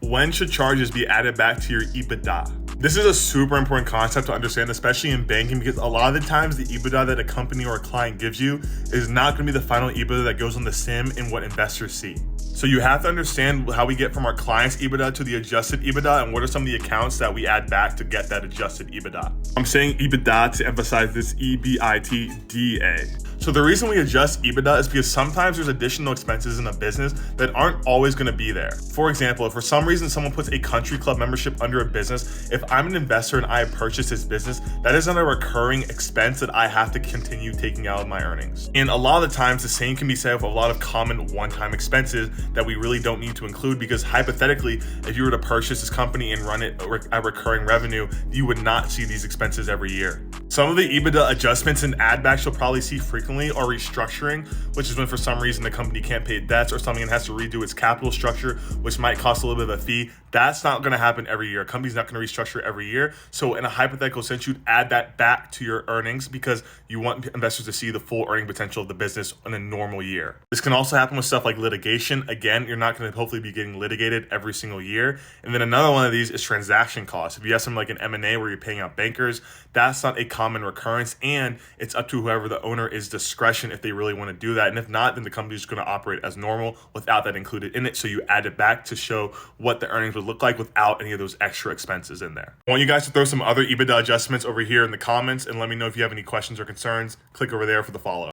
When should charges be added back to your EBITDA? This is a super important concept to understand, especially in banking, because a lot of the times the EBITDA that a company or a client gives you is not going to be the final EBITDA that goes on the SIM and what investors see. So you have to understand how we get from our client's EBITDA to the adjusted EBITDA and what are some of the accounts that we add back to get that adjusted EBITDA. I'm saying EBITDA to emphasize this EBITA. So the reason we adjust EBITDA is because sometimes there's additional expenses in a business that aren't always going to be there. For example, if for some reason someone puts a country club membership under a business, if I'm an investor and I purchase this business, that isn't a recurring expense that I have to continue taking out of my earnings. And a lot of the times the same can be said of a lot of common one-time expenses that we really don't need to include, because hypothetically, if you were to purchase this company and run it at recurring revenue, you would not see these expenses every year. Some of the EBITDA adjustments and add backs you'll probably see frequently are restructuring, which is when for some reason the company can't pay debts or something and has to redo its capital structure, which might cost a little bit of a fee. That's not going to happen every year. A company's not going to restructure every year. So in a hypothetical sense, you'd add that back to your earnings because you want investors to see the full earning potential of the business in a normal year. This can also happen with stuff like litigation. Again, you're not going to hopefully be getting litigated every single year. And then another one of these is transaction costs. If you have something like an M&A where you're paying out bankers, that's not a common recurrence, and it's up to whoever the owner is discretion if they really want to do that. And if not, then the company is going to operate as normal without that included in it. So you add it back to show what the earnings would look like without any of those extra expenses in there. I want you guys to throw some other EBITDA adjustments over here in the comments and let me know if you have any questions or concerns. Click over there for the follow.